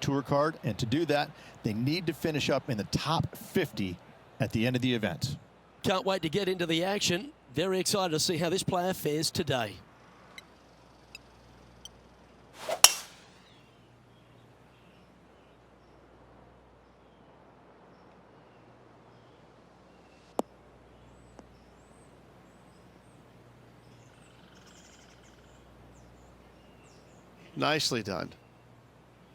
Tour card, and to do that, they need to finish up in the top 50 at the end of the event. Can't wait to get into the action. Very excited to see how this player fares today. Nicely done.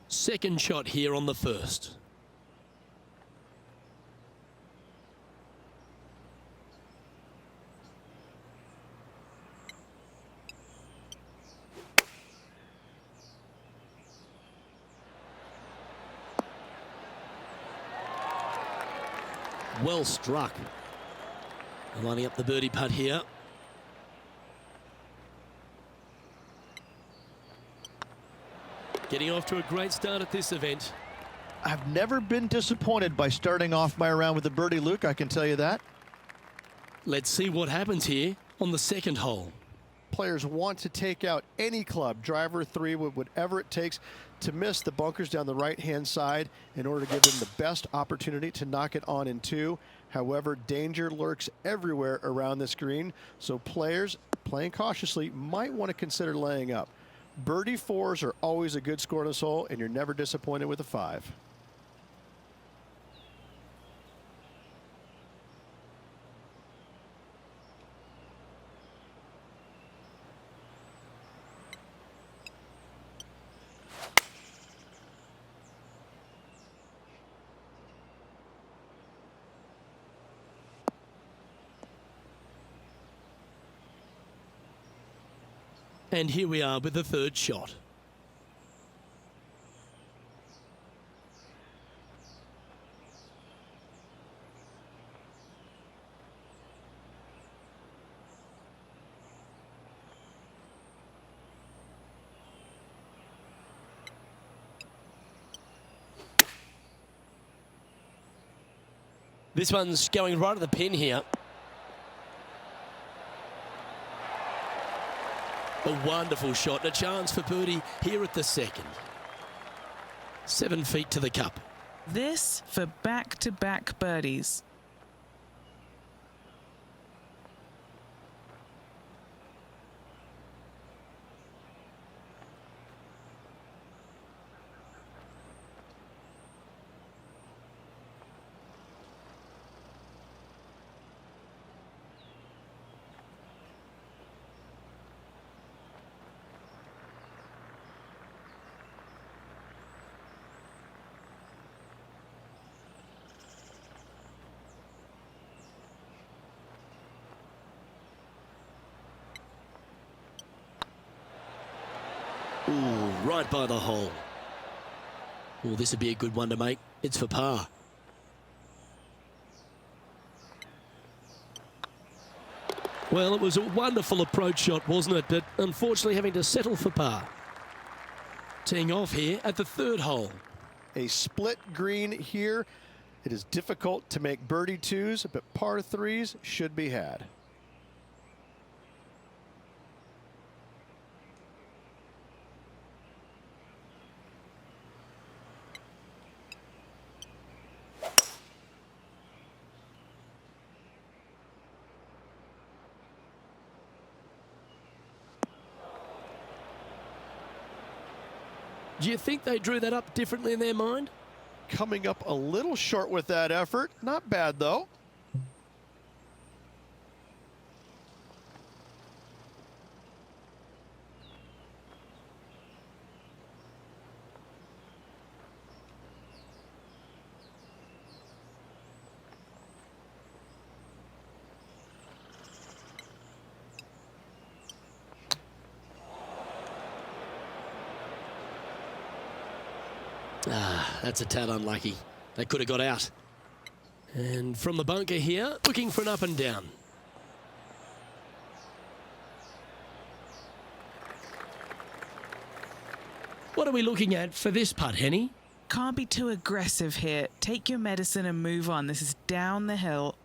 Second shot here on the first. Well struck. Lining up the birdie putt here. Getting off to a great start at this event. I've never been disappointed by starting off my round with a birdie, Luke, I can tell you that. Let's see what happens here on the second hole. Players want to take out any club, driver, three wood, whatever it takes to miss the bunkers down the right-hand side in order to give them the best opportunity to knock it on in two. However, danger lurks everywhere around this green, so players playing cautiously might want to consider laying up. Birdie fours are always a good score in this hole, and you're never disappointed with a 5. And here we are with the third shot. This one's going right at the pin here. A wonderful shot, and a chance for birdie here at the second. 7 feet to the cup. This for back-to-back birdies. Ooh, right by the hole. Oh, this would be a good one to make. It's for par. Well, it was a wonderful approach shot, wasn't it? But unfortunately having to settle for par. Teeing off here at the third hole. A split green here. It is difficult to make birdie twos, but par threes should be had. Do you think they drew that up differently in their mind? Coming up a little short with that effort. Not bad, though. Ah, that's a tad unlucky. They could have got out. And from the bunker here, looking for an up and down. What are we looking at for this putt, Henny? Can't be too aggressive here. Take your medicine and move on. This is down the hill.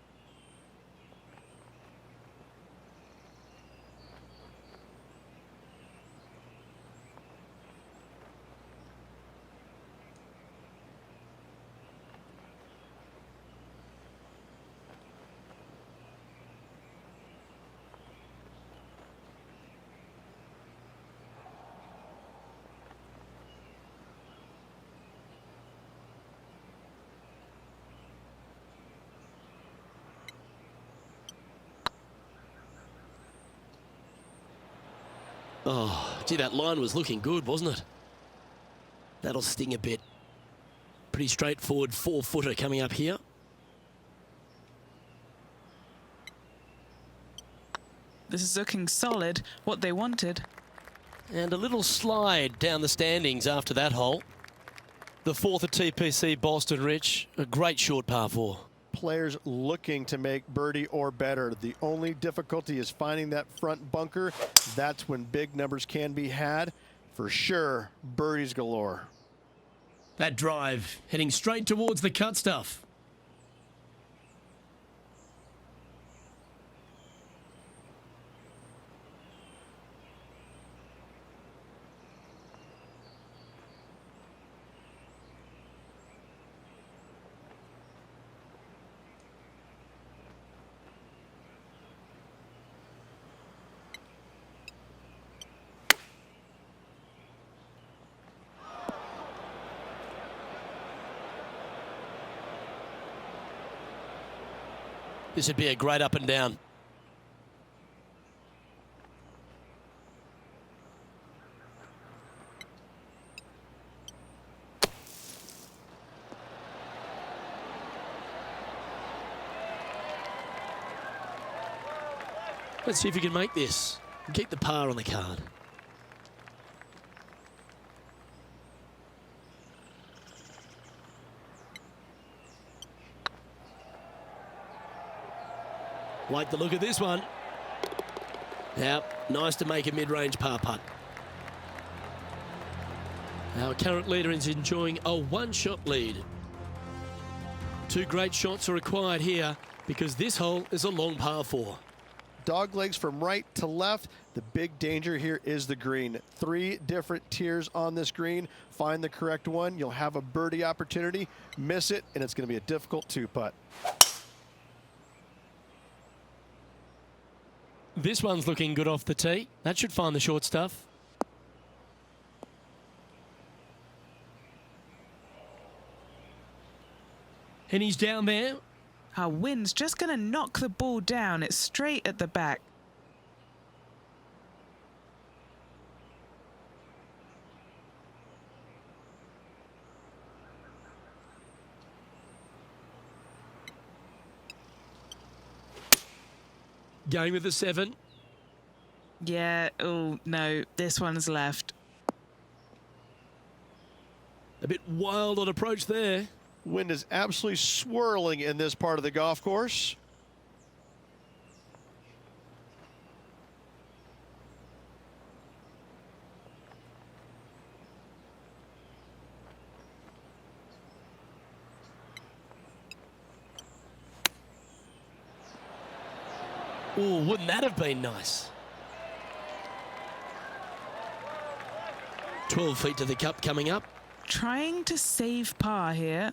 Oh, gee, that line was looking good, wasn't it? That'll sting a bit. Pretty straightforward 4-footer coming up here. This is looking solid, what they wanted. And a little slide down the standings after that hole. The fourth at TPC Boston, Rich. A great short par 4. Players looking to make birdie or better. The only difficulty is finding that front bunker. That's when big numbers can be had. For sure, birdies galore. That drive heading straight towards the cut stuff. This would be a great up and down. Let's see if you can make this and keep the par on the card. Like the look of this one. Now, nice to make a mid-range par putt. Our current leader is enjoying a one-shot lead. 2 great shots are required here because this hole is a long par 4. Dog legs from right to left. The big danger here is the green. 3 different tiers on this green. Find the correct one. You'll have a birdie opportunity. Miss it, and it's going to be a difficult 2-putt. This one's looking good off the tee. That should find the short stuff. And he's down there. Our wind's just going to knock the ball down. It's straight at the back. Going with the 7. Yeah, oh no, this one's left. A bit wild on approach there. Wind is absolutely swirling in this part of the golf course. Oh, wouldn't that have been nice? 12 feet to the cup coming up. Trying to save par here.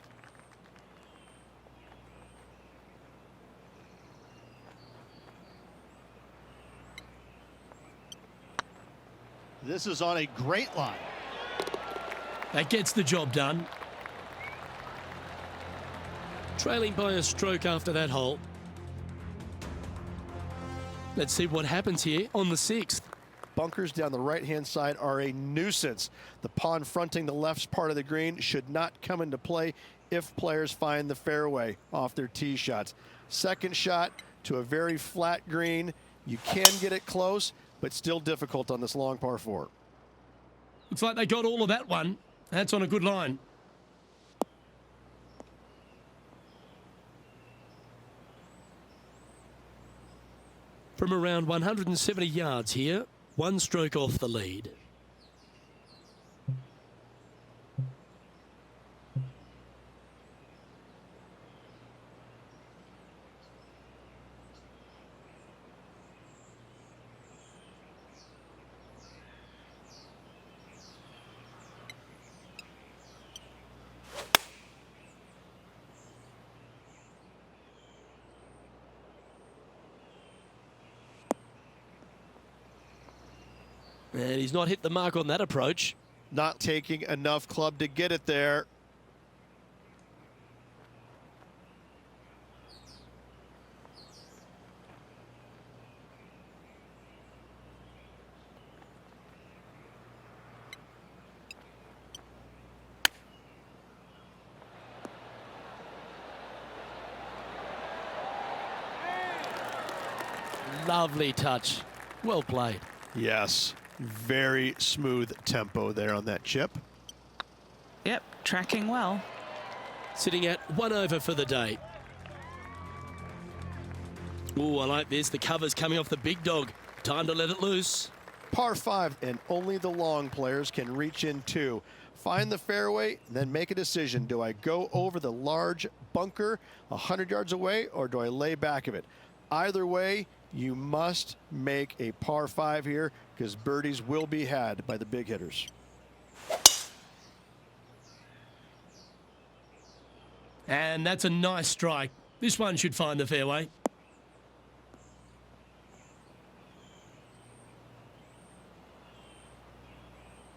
This is on a great line. That gets the job done. Trailing by a stroke after that hole. Let's see what happens here on the 6th. Bunkers down the right-hand side are a nuisance. The pond fronting the left part of the green should not come into play if players find the fairway off their tee shots. Second shot to a very flat green. You can get it close, but still difficult on this long par 4. Looks like they got all of that one. That's on a good line. From around 170 yards here, 1 stroke off the lead. And he's not hit the mark on that approach. Not taking enough club to get it there. Lovely touch. Well played. Yes, very smooth tempo there on that chip. Yep, tracking well. Sitting at 1 over for the day. Oh, I like this. The cover's coming off the big dog. Time to let it loose. Par 5, and only the long players can reach in two. Find the fairway, then make a decision. Do I go over the large bunker 100 yards away, or do I lay back of it? Either way, you must make a par 5 here, because birdies will be had by the big hitters. And that's a nice strike. This one should find the fairway.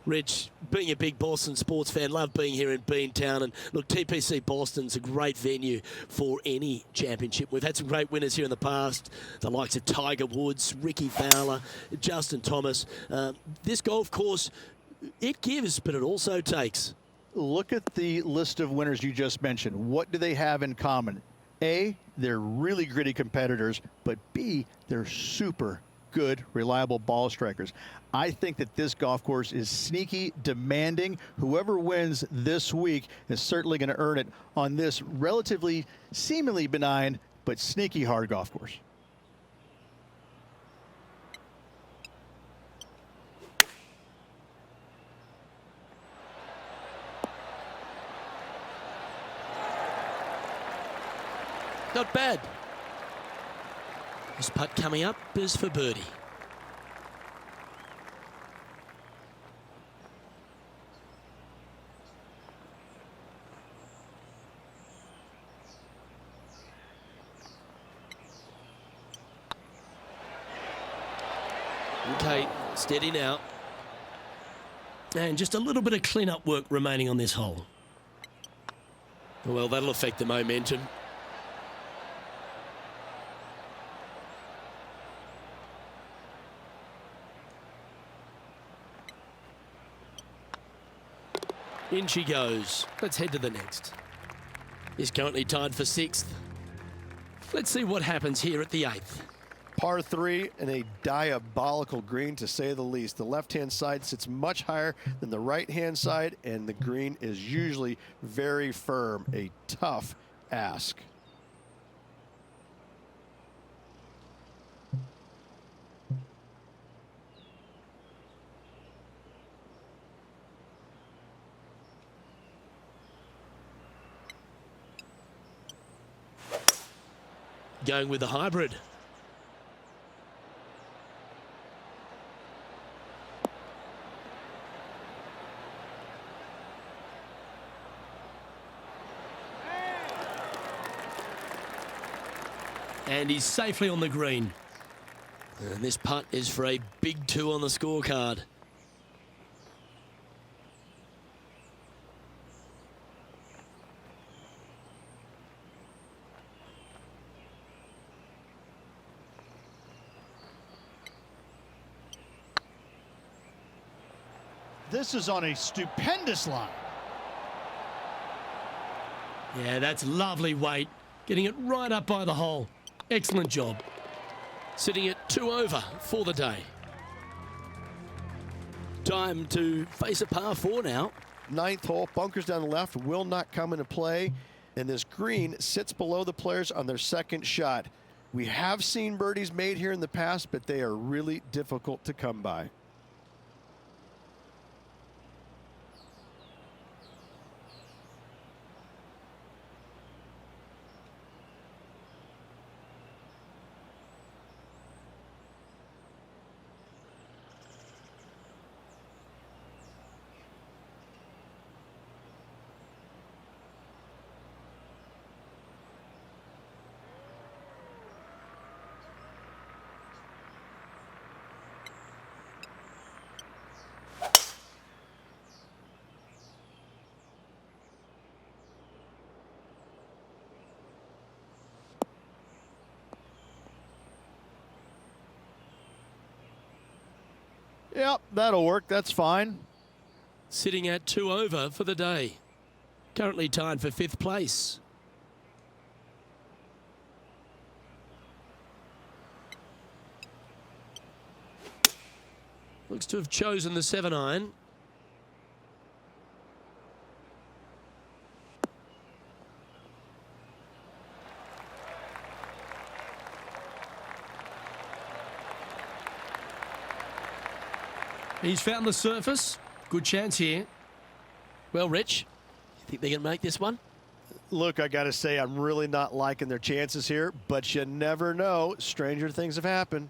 Rich, being a big Boston sports fan, love being here in Beantown. And look, TPC Boston's a great venue for any championship. We've had some great winners here in the past, the likes of Tiger Woods, Ricky Fowler, Justin Thomas. This golf course, it gives, but it also takes. Look at the list of winners you just mentioned. What do they have in common? A, they're really gritty competitors, but B, they're super good, reliable ball strikers. I think that this golf course is sneaky, demanding. Whoever wins this week is certainly going to earn it on this relatively, seemingly benign, but sneaky hard golf course. Not bad. This putt coming up is for birdie. Okay, steady now. And just a little bit of clean-up work remaining on this hole. Well, that'll affect the momentum. In she goes. Let's head to the next. Is currently tied for 6th. Let's see what happens here at the 8th. Par 3 and a diabolical green, to say the least. The left-hand side sits much higher than the right-hand side, and the green is usually very firm. A tough ask. Going with the hybrid. And he's safely on the green. And this putt is for a big 2 on the scorecard. This is on a stupendous line. Yeah, that's lovely weight. Getting it right up by the hole. Excellent job. Sitting at 2 over for the day. Time to face a par 4 now. 9th hole, bunkers down the left will not come into play, and this green sits below the players on their second shot. We have seen birdies made here in the past, but they are really difficult to come by. Yep, that'll work. That's fine. Sitting at 2 over for the day. Currently tied for 5th place. Looks to have chosen the 7-iron. He's found the surface. Good chance here. Well, Rich, you think they can make this one? Look, I got to say, I'm really not liking their chances here, but you never know. Stranger things have happened.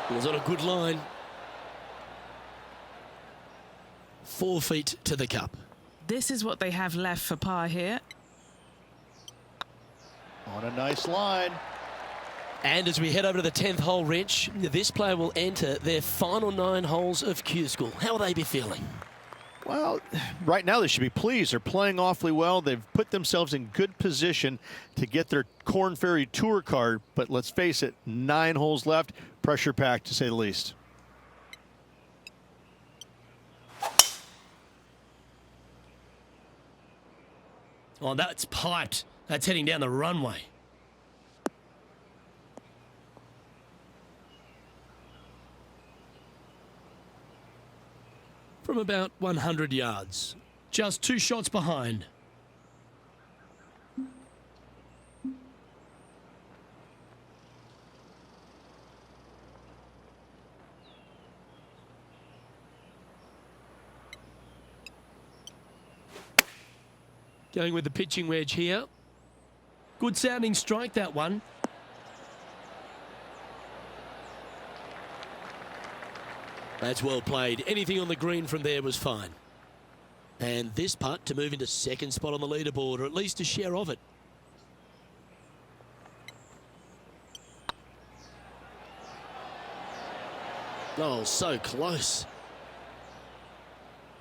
It was on a good line. 4 feet to the cup. This is what they have left for par here. On a nice line. And as we head over to the 10th hole, Rich, this player will enter their final 9 holes of Q School. How will they be feeling? Well, right now they should be pleased. They're playing awfully well. They've put themselves in good position to get their Corn Ferry Tour card. But let's face it, 9 holes left. Pressure packed, to say the least. Oh, that's piped. That's heading down the runway. From about 100 yards. Just 2 shots behind. Going with the pitching wedge here. Good sounding strike, that one. That's well played. Anything on the green from there was fine. And this putt to move into 2nd spot on the leaderboard, or at least a share of it. Oh, so close.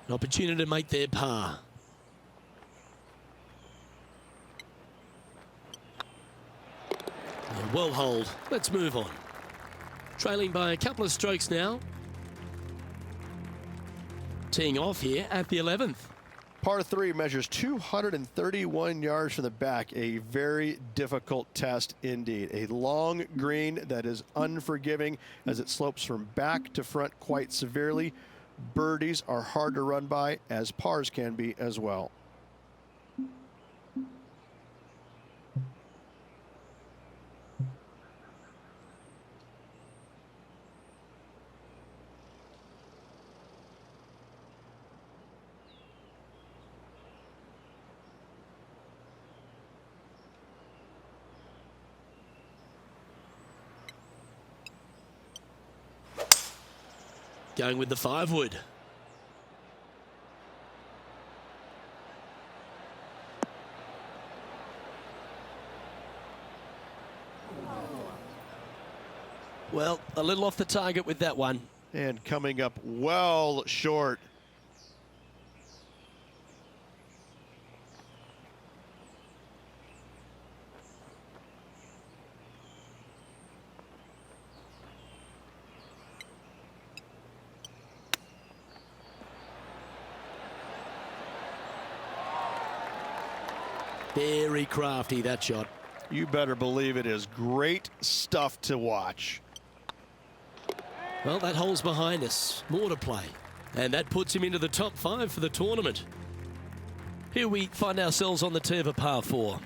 An opportunity to make their par. Well holed. Let's move on. Trailing by a couple of strokes now. Teeing off here at the 11th. Par 3 measures 231 yards from the back. A very difficult test indeed. A long green that is unforgiving as it slopes from back to front quite severely. Birdies are hard to run by, as pars can be as well. Going with the 5-wood. Well, a little off the target with that one. And coming up well short. Very crafty, that shot. You better believe it is great stuff to watch. Well, that hole's behind us. More to play. And that puts him into the top 5 for the tournament. Here we find ourselves on the tee of a par 4.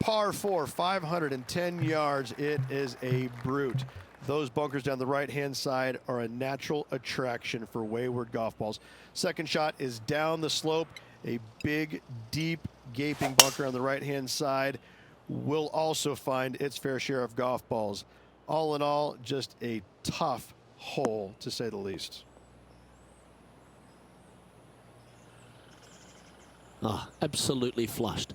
Par 4, 510 yards. It is a brute. Those bunkers down the right-hand side are a natural attraction for wayward golf balls. Second shot is down the slope. A big, deep, gaping bunker on the right-hand side will also find its fair share of golf balls. All in all, just a tough hole, to say the least. Ah, absolutely flushed.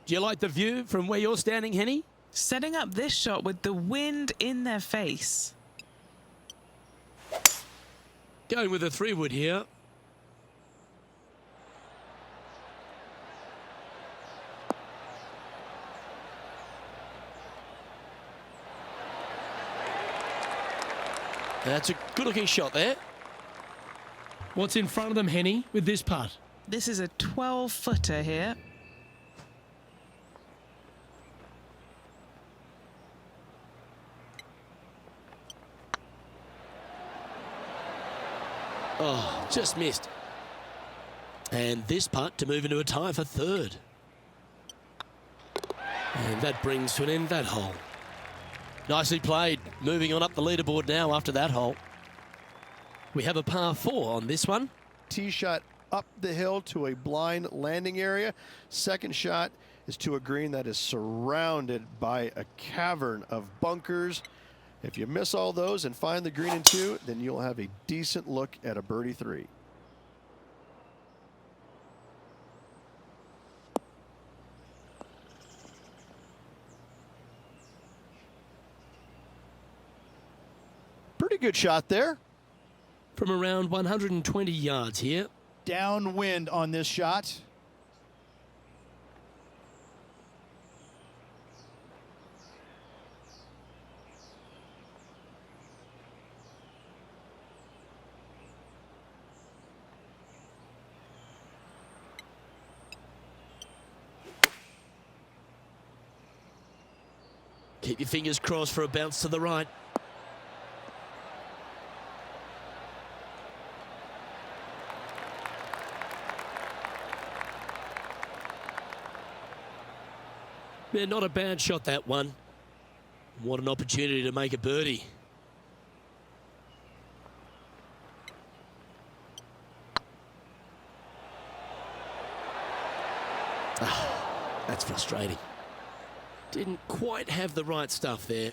Do you like the view from where you're standing, Henny? Setting up this shot with the wind in their face. Going with a 3-wood here. That's a good-looking shot there. What's in front of them, Henny, with this putt? This is a 12-footer here. Oh, just missed. And this putt to move into a tie for third. And that brings to an end that hole. Nicely played. Moving on up the leaderboard now after that hole. We have a par 4 on this one. Tee shot up the hill to a blind landing area. Second shot is to a green that is surrounded by a cavern of bunkers. If you miss all those and find the green in 2, then you'll have a decent look at a birdie 3. Pretty good shot there. From around 120 yards here. Downwind on this shot. Keep your fingers crossed for a bounce to the right. Yeah, not a bad shot, that one. What an opportunity to make a birdie. Ah, that's frustrating. Didn't quite have the right stuff there.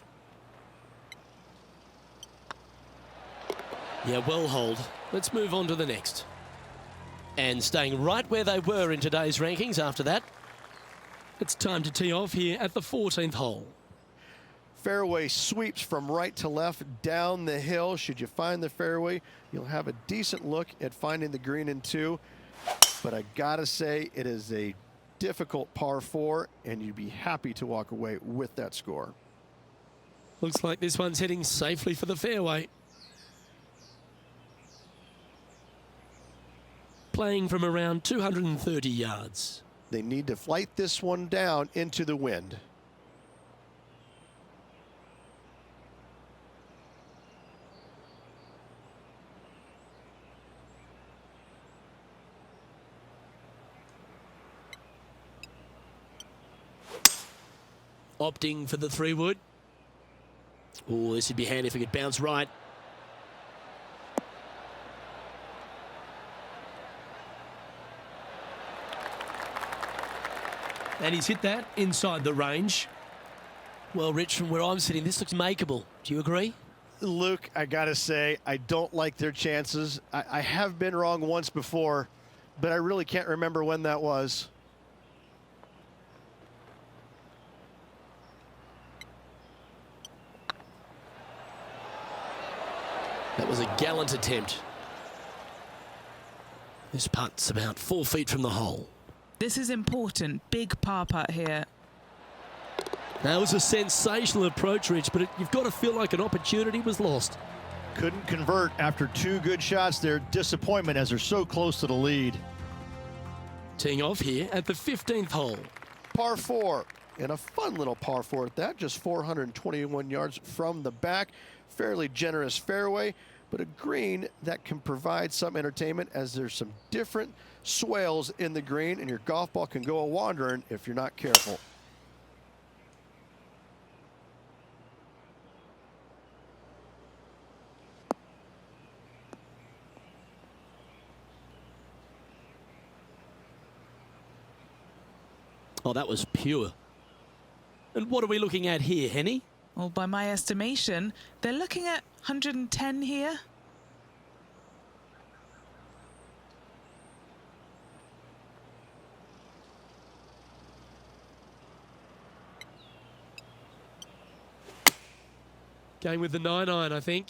Yeah, well holed. Let's move on to the next. And staying right where they were in today's rankings after that, it's time to tee off here at the 14th hole. Fairway sweeps from right to left down the hill. Should you find the fairway, you'll have a decent look at finding the green in 2. But I gotta say, it is a difficult par 4, and you'd be happy to walk away with that score. Looks like this one's heading safely for the fairway. Playing from around 230 yards. They need to flight this one down into the wind. Opting for the 3-wood. Oh, this would be handy if we could bounce right. And he's hit that inside the range. Well, Rich, from where I'm sitting, this looks makeable. Do you agree? Luke, I gotta say, I don't like their chances. I have been wrong once before, but I really can't remember when that was. That was a gallant attempt. This putt's about 4 feet from the hole. This is important. Big par putt here. That was a sensational approach, Rich, but you've got to feel like an opportunity was lost. Couldn't convert after 2 good shots there. Disappointment as they're so close to the lead. Teeing off here at the 15th hole. Par 4, and a fun little par 4 at that, just 421 yards from the back. Fairly generous fairway, but a green that can provide some entertainment as there's some different swales in the green, and your golf ball can go a-wandering if you're not careful. Oh, that was pure. And what are we looking at here, Henny? Well, by my estimation, they're looking at 110 here. Going with the 9-iron, I think.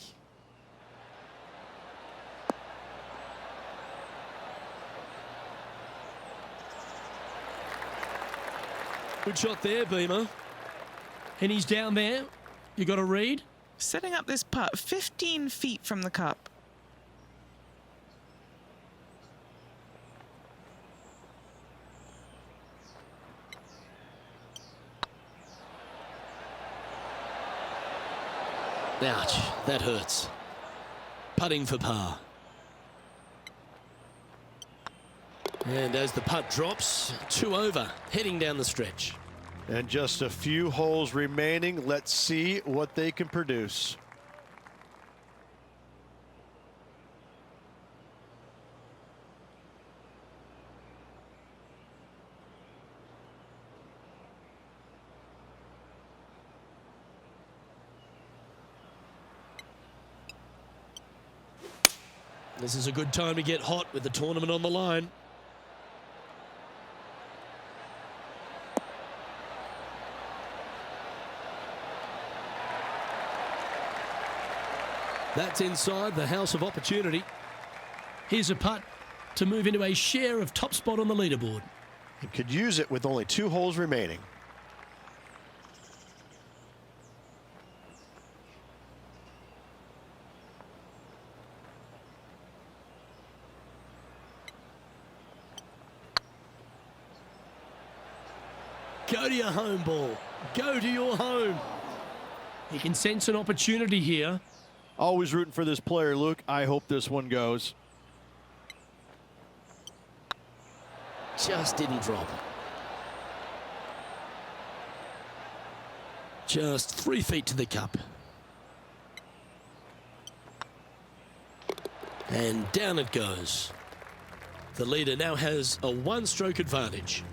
Good shot there, Beamer. And he's down there. You got a read? Setting up this putt 15 feet from the cup. Ouch, that hurts. Putting for par. And as the putt drops, 2 over, heading down the stretch. And just a few holes remaining. Let's see what they can produce. This is a good time to get hot with the tournament on the line. That's inside the house of opportunity. Here's a putt to move into a share of top spot on the leaderboard. And could use it with only 2 holes remaining. Go to your home ball. Go to your home. He can sense an opportunity here. Always rooting for this player, Luke. I hope this one goes. Just didn't drop. Just 3 feet to the cup. And down it goes. The leader now has a 1-stroke advantage.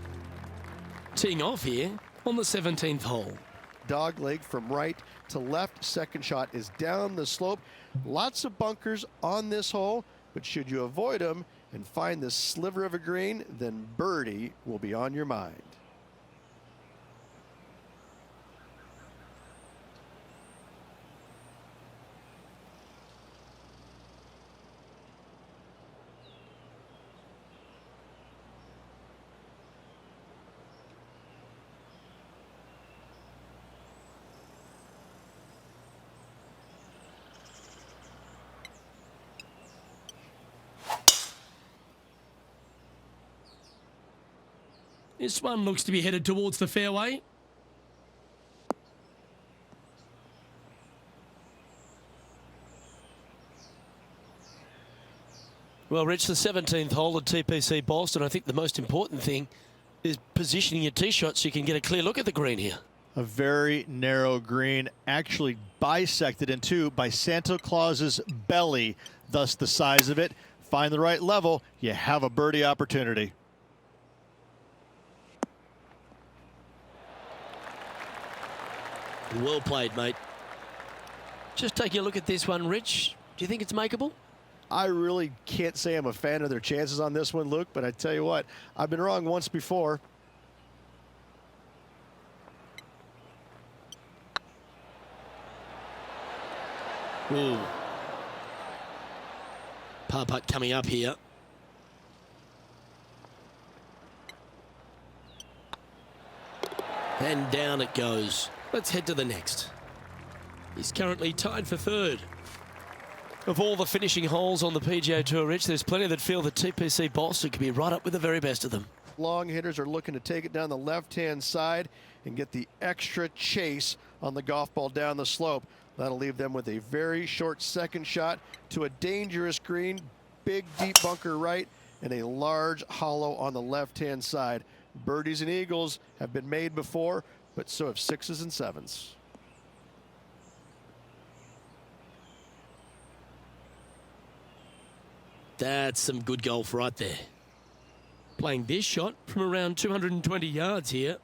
Teeing off here on the 17th hole. Dog leg from right to left. Second shot is down the slope. Lots of bunkers on this hole, but should you avoid them and find this sliver of a green, then birdie will be on your mind. This one looks to be headed towards the fairway. Well, Rich, the 17th hole at TPC Boston, I think the most important thing is positioning your tee shot so you can get a clear look at the green here. A very narrow green, actually bisected in two by Santa Claus's belly, thus the size of it. Find the right level, you have a birdie opportunity. Well played, mate. Just taking a look at this one, Rich. Do you think it's makeable? I really can't say I'm a fan of their chances on this one, Luke, but I tell you what, I've been wrong once before. Ooh. Par putt coming up here. And down it goes. Let's head to the next. He's currently tied for 3rd. Of all the finishing holes on the PGA Tour, Rich, there's plenty that feel that TPC Boston could be right up with the very best of them. Long hitters are looking to take it down the left-hand side and get the extra chase on the golf ball down the slope. That'll leave them with a very short second shot to a dangerous green, big deep bunker right, and a large hollow on the left-hand side. Birdies and eagles have been made before, but so have 6s and 7s. That's some good golf right there. Playing this shot from around 220 yards here.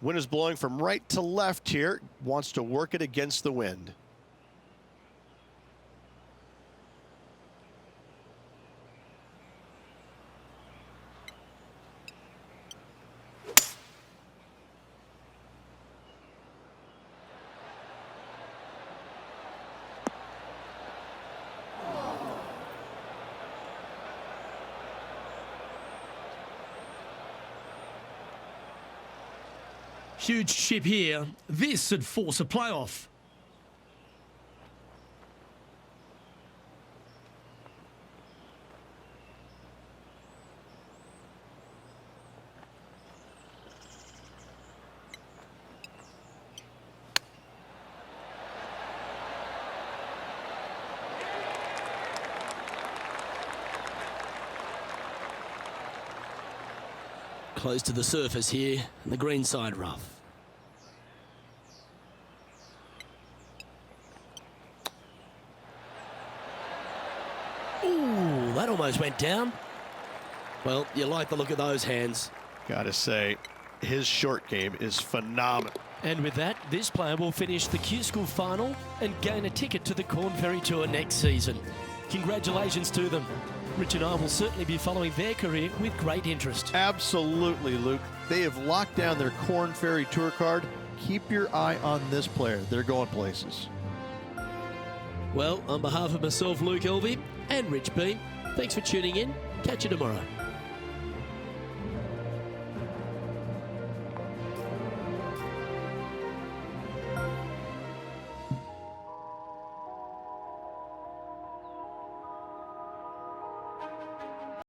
Wind is blowing from right to left here. Wants to work it against the wind. Huge chip here. This would force a playoff. Close to the surface here, and the green side rough. Ooh, that almost went down. Well, you like the look of those hands. Gotta say, his short game is phenomenal. And with that, this player will finish the Q School final and gain a ticket to the Corn Ferry Tour next season. Congratulations to them. Rich and I will certainly be following their career with great interest. Absolutely, Luke. They have locked down their Corn Ferry Tour card. Keep your eye on this player. They're going places. Well, on behalf of myself, Luke Elvey, and Rich B, thanks for tuning in. Catch you tomorrow.